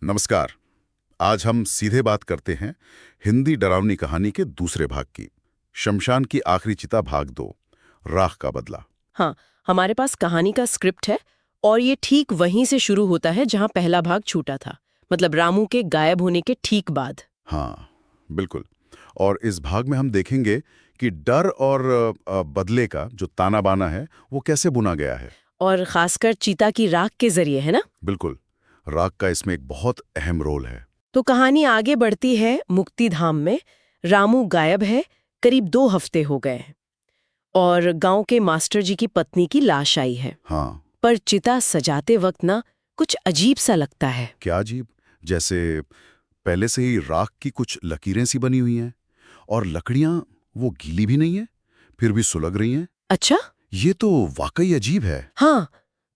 नमस्कार। आज हम सीधे बात करते हैं हिंदी डरावनी कहानी के दूसरे भाग की, शमशान की आखिरी चिता भाग 2, राख का बदला। हाँ, हमारे पास कहानी का स्क्रिप्ट है और ये ठीक वहीं से शुरू होता है जहाँ पहला भाग छूटा था। मतलब रामू के गायब होने के ठीक बाद। हाँ, बिल्कुल। और इस भाग में हम देखेंगे कि डर और बदले का जो ताना बाना है वो कैसे बुना गया है। और खासकर चीता की राख के जरिए, है ना? बिल्कुल, राख का इसमें एक बहुत अहम रोल है। तो कहानी आगे बढ़ती है मुक्तिधाम में। रामू गायब है, करीब 2 हफ्ते हो गए हैं और गांव के मास्टर जी की पत्नी की लाश आई है। हाँ, पर चिता सजाते वक्त ना कुछ अजीब सा लगता है। क्या अजीब? जैसे पहले से ही राख की कुछ लकीरें सी बनी हुई हैं और लकड़ियां वो गीली भी नहीं है, फिर भी सुलग रही हैं। अच्छा? ये तो वाकई अजीब है। हाँ,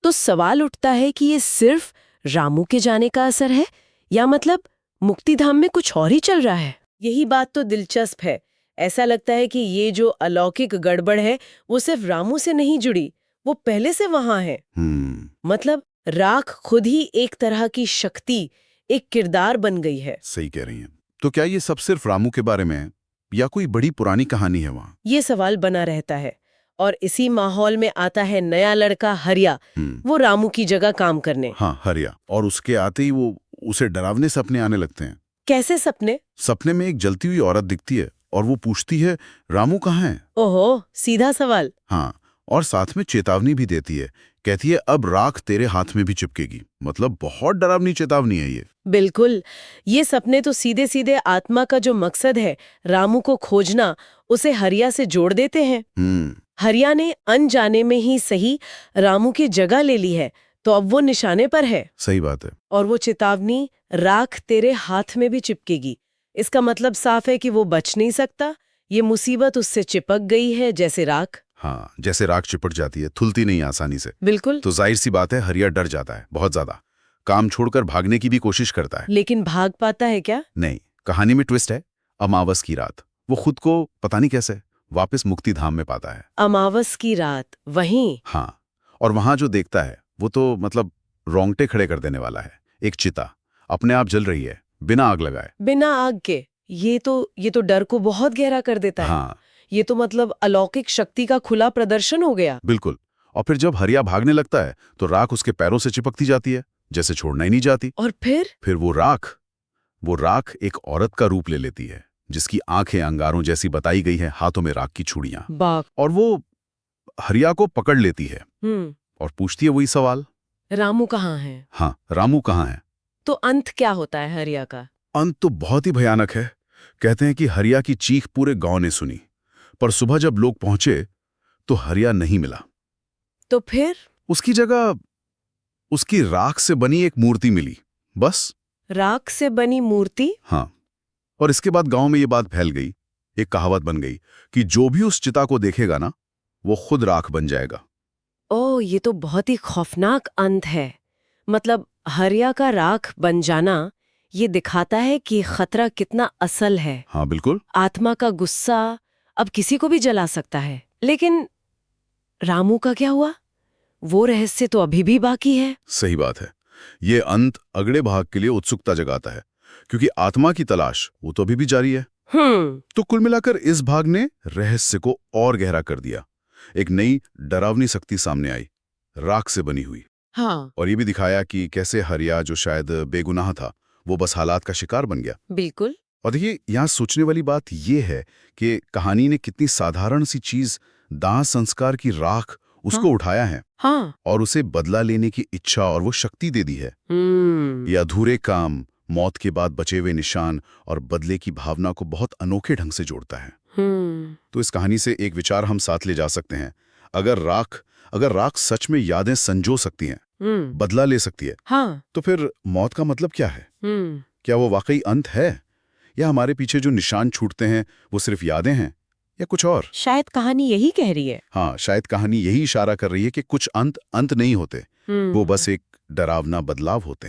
तो सवाल उठता है कि ये सिर्फ रामू के जाने का असर है या मतलब मुक्तिधाम में कुछ और ही चल रहा है। यही बात तो दिलचस्प है। ऐसा लगता है कि ये जो अलौकिक गड़बड़ है वो सिर्फ रामू से नहीं जुड़ी, वो पहले से वहां है। मतलब राख खुद ही एक तरह की शक्ति, एक किरदार बन गई है। सही कह रही हैं। तो क्या ये सब सिर्फ रामू के बारे में है या कोई बड़ी पुरानी कहानी है वहाँ? ये सवाल बना रहता है और इसी माहौल में आता है नया लड़का हरिया, वो रामू की जगह काम करने। हाँ, हरिया। और उसके आते ही वो उसे डरावने सपने आने लगते हैं। कैसे सपने? सपने में एक जलती हुई औरत दिखती है और वो पूछती है, रामू कहाँ है? ओहो, सीधा सवाल। हाँ, और साथ में चेतावनी भी देती है। कहती है, अब राख तेरे हाथ में भी चिपकेगी। मतलब बहुत डरावनी चेतावनी है ये। बिल्कुल, ये सपने तो सीधे सीधे आत्मा का जो मकसद है, रामू को खोजना, उसे हरिया से जोड़ देते हैं। हरिया ने अनजाने में ही सही रामू की जगह ले ली है, तो अब वो निशाने पर है। सही बात है। और वो चेतावनी, राख तेरे हाथ में भी चिपकेगी, इसका मतलब साफ है कि वो बच नहीं सकता। ये मुसीबत उससे चिपक गई है जैसे राख। हाँ, जैसे राख चिपट जाती है, थुलती नहीं आसानी से। बिल्कुल। तो जाहिर सी बात है, हरिया डर जाता है बहुत ज्यादा। काम छोड़कर भागने की भी कोशिश करता है। लेकिन भाग पाता है क्या? नहीं, कहानी में ट्विस्ट है। अमावस की रात वो खुद को पता नहीं कैसे वापस मुक्तिधाम में पाता है। अमावस की रात, वहीं? हाँ, और वहां जो देखता है वो तो मतलब रोंगटे खड़े कर देने वाला है। एक चिता अपने आप जल रही है, बिना आग लगाए। बिना आग के? ये तो डर को बहुत गहरा कर देता है। हाँ, ये तो मतलब अलौकिक शक्ति का खुला प्रदर्शन हो गया। बिल्कुल। और फिर जब हरिया भागने लगता है तो राख उसके पैरों से चिपकती जाती है, जैसे छोड़ना ही नहीं जाती। और फिर वो राख एक औरत का रूप ले लेती है, जिसकी आंखें अंगारों जैसी बताई गई है, हाथों में राख की चूड़ियां। बाप। और वो हरिया को पकड़ लेती है और पूछती है वही सवाल, रामू कहाँ है? हाँ, रामू कहाँ है? तो अंत क्या होता है हरिया का? अंत तो बहुत ही भयानक है। कहते हैं कि हरिया की चीख पूरे गांव ने सुनी, पर सुबह जब लोग पहुंचे तो हरिया नहीं मिला। तो फिर? उसकी जगह उसकी राख से बनी एक मूर्ति मिली, बस। राख से बनी मूर्ति? हाँ, और इसके बाद गांव में ये बात फैल गई, एक कहावत बन गई कि जो भी उस चिता को देखेगा ना, वो खुद राख बन जाएगा। ओह, ये तो बहुत ही खौफनाक अंत है। मतलब हरिया का राख बन जाना ये दिखाता है कि खतरा कितना असल है। हाँ, बिल्कुल। आत्मा का गुस्सा अब किसी को भी जला सकता है। लेकिन रामू का क्या हुआ? वो रहस्य तो अभी भी बाकी है। सही बात है। ये अंत अगले भाग के लिए उत्सुकता जगाता है, क्योंकि आत्मा की तलाश वो तो अभी भी जारी है। तो कुल मिलाकर इस भाग ने रहस्य को और गहरा कर दिया। एक नई डरावनी शक्ति सामने आई, राख से बनी हुई। हाँ, और ये भी दिखाया कि कैसे हरिया, जो शायद बेगुनाह था, वो बस हालात का शिकार बन गया। बिल्कुल। और देखिए, यहाँ सोचने वाली बात यह है कि कहानी ने कितनी साधारण सी चीज, दाह संस्कार की राख, उसको उठाया है। हाँ। और उसे बदला लेने की इच्छा और वो शक्ति दे दी है। ये अधूरे काम, मौत के बाद बचे हुए निशान और बदले की भावना को बहुत अनोखे ढंग से जोड़ता है। तो इस कहानी से एक विचार हम साथ ले जा सकते हैं। अगर राख सच में यादें संजो सकती हैं, बदला ले सकती है, हाँ। तो फिर मौत का मतलब क्या है? क्या वो वाकई अंत है, या हमारे पीछे जो निशान छूटते हैं वो सिर्फ यादें हैं, या कुछ और? शायद कहानी यही कह रही है। हाँ, शायद कहानी यही इशारा कर रही है कि कुछ अंत नहीं होते, वो बस एक डरावना बदलाव होते हैं।